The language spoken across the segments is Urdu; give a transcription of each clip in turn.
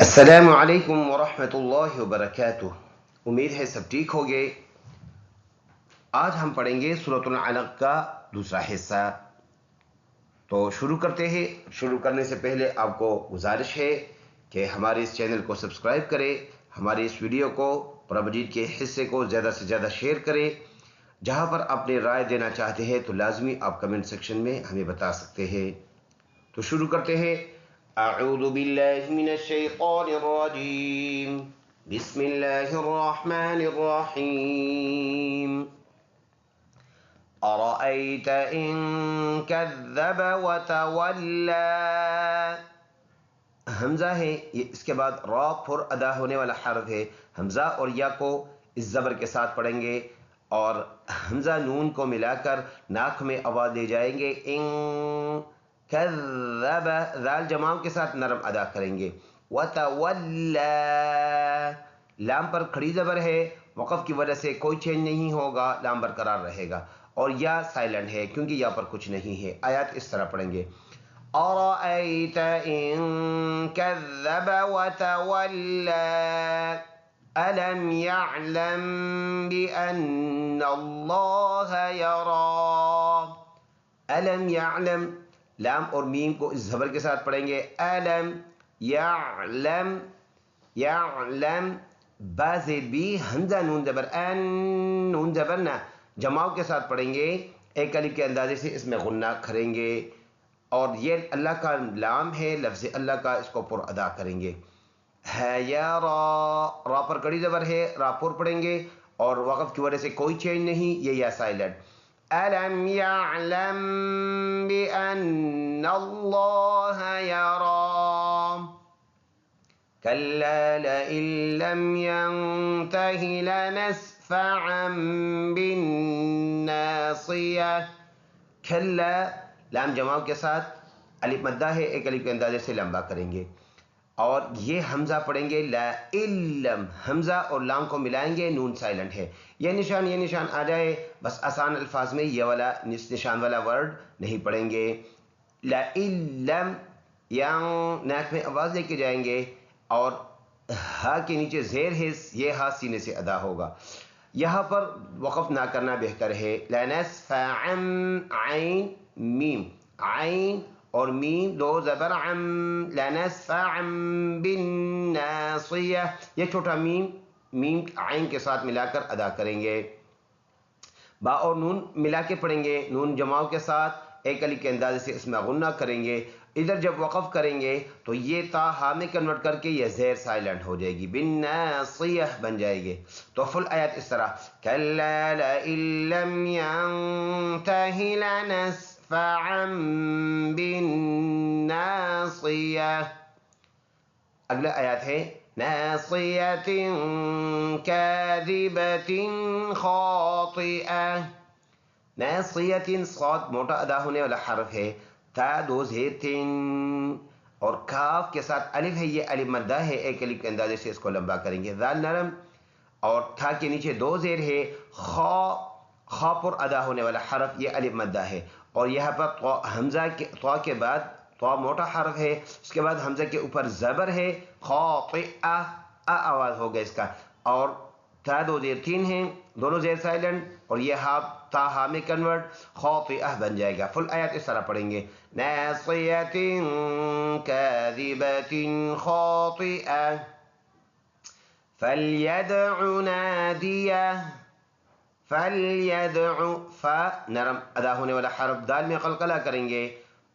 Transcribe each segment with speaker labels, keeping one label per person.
Speaker 1: السلام علیکم ورحمۃ اللہ وبرکاتہ۔ امید ہے سب ٹھیک ہوگے۔ آج ہم پڑھیں گے سورۃ العلق کا دوسرا حصہ۔ تو شروع کرتے ہیں۔ شروع کرنے سے پہلے آپ کو گزارش ہے کہ ہمارے اس چینل کو سبسکرائب کریں، ہمارے اس ویڈیو کو قرآن مجید کے حصے کو زیادہ سے زیادہ شیئر کریں۔ جہاں پر اپنے رائے دینا چاہتے ہیں تو لازمی آپ کمنٹ سیکشن میں ہمیں بتا سکتے ہیں۔ تو شروع کرتے ہیں۔ اعوذ باللہ من الشیطان الرجیم، بسم اللہ الرحمن الرحیم۔ ارأیت ان کذب وتولی، حمزہ ہے یہ، اس کے بعد را پر ادا ہونے والا حرف ہے۔ حمزہ اور یا کو اس زبر کے ساتھ پڑھیں گے اور حمزہ نون کو ملا کر ناک میں آواز لے جائیں گے۔ ان کذب، ذال جماؤں کے ساتھ نرم ادا کریں گے۔ وتولی، لام پر کھڑی زبر ہے، وقف کی وجہ سے کوئی چینج نہیں ہوگا، لام برقرار رہے گا، اور یا سائلنٹ ہے کیونکہ یا پر کچھ نہیں ہے۔ آیات اس طرح پڑھیں گے۔ أرأيت إن كذب وتولى ألم يعلم بأن الله يرى، ألم يعلم، لام اور میم کو اس زبر کے ساتھ پڑھیں گے۔ ألم يعلم، يعلم، با زیر بی، حمزہ نون زبر ان، نون زبر نہ، جماؤں کے ساتھ پڑھیں گے۔ ایک الف کے اندازے سے اس میں غنہ کھریں گے، اور یہ اللہ کا لام ہے، لفظ اللہ کا، اس کو پر ادا کریں گے۔ ہے یا را، را پر کڑی زبر ہے، را پر پڑھیں گے اور وقف کی وجہ سے کوئی چینج نہیں، یہ یا سائلنٹ۔ الم یعلم بأن اللہ یرا، کلا لئن لم ينتہ لنسفعا بالناصیہ، کلا، لام جماؤں کے ساتھ الف مدہ ہے، ایک الف کے اندازے سے لمبا کریں گے، اور یہ حمزہ پڑھیں گے لا علم، حمزہ اور لام کو ملائیں گے، نون سائلنٹ ہے۔ یہ نشان آ جائے، بس آسان الفاظ میں یہ والا نشان والا ورڈ نہیں پڑھیں گے۔ لا علم، یا ناک میں آواز لے کے جائیں گے، اور ہا کے نیچے زیر ہے، یہ ہا سینے سے ادا ہوگا۔ یہاں پر وقف نہ کرنا بہتر ہے۔ لنسفعا، عین میم، عین اور میم دو زبر عم، لنسفعا بالناصیہ، یہ چھوٹا میم، میم عین کے ساتھ ملا کر ادا کریں گے۔ با اور نون ملا کے پڑھیں گے، نون جماؤں کے ساتھ، ایک الف کے اندازے سے اس میں غنہ کریں گے۔ ادھر جب وقف کریں گے تو یہ تا ہا میں کنورٹ کر کے یہ زیر سائلنٹ ہو جائے گی، بالناصیہ بن جائے گی۔ تو فل آیت اس طرح، کلا لئن لم ينتہ لنسفعا بالناصیہ۔ اگلا آیات ہے، ناصیۃ کاذبۃ خاطئہ، ناصیۃ، صاد موٹا ادا ہونے والا حرف ہے، تا دو زیر تین، اور کاف کے ساتھ الف ہے، یہ الف مدہ ہے، ایک الف کے اندازے سے اس کو لمبا کریں گے۔ ذال نرم، اور تھا کے نیچے دو زیر ہے، خا پر ادا ہونے والا حرف، یہ الف مدہ ہے، اور یہاں پر حمزہ کے طا کے بعد، طا موٹا حرف ہے، اس کے بعد حمزہ کے اوپر زبر ہے، خاطئہ، آواز ہوگا اس کا، اور تا دو زیر تین ہیں، دونوں زیر سائلنٹ، اور یہ ہا تا ہا میں کنورٹ، خاطئہ بن جائے گا۔ فل آیت اس طرح پڑھیں گے، ناصیۃ کاذبۃ خاطئہ فلیدع نادیہ، فلیدع، فا نرم ادا ہونے والا حرف، دال میں قلقلہ کریں گے،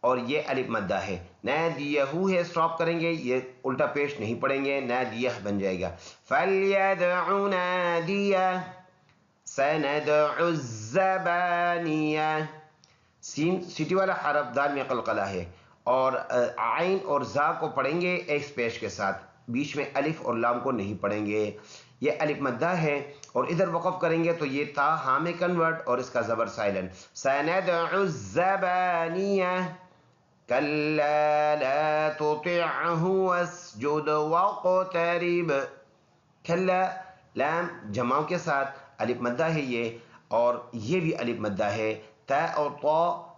Speaker 1: اور یہ الف مدہ ہے۔ نادیہ ہے، سٹاپ کریں گے، یہ الٹا پیش نہیں پڑھیں گے، نادیہ بن جائے گا۔ فلیدع نادیہ سندع الزبانیہ، سین سیٹی والا حرف، دال میں قلقلہ ہے، اور عین اور زا کو پڑھیں گے ایک پیش کے ساتھ، بیچ میں الف اور لام کو نہیں پڑھیں گے، یہ الف مدہ ہے، اور ادھر وقف کریں گے تو یہ تا ہا میں کنورٹ اور اس کا زبر سائلنٹ۔ سندع الزبانیہ کلا لا تطعه واسجد واقترب، کلا، لام جماؤں کے ساتھ الف مدہ ہے یہ، اور یہ بھی الف مدہ ہے، تا اور طا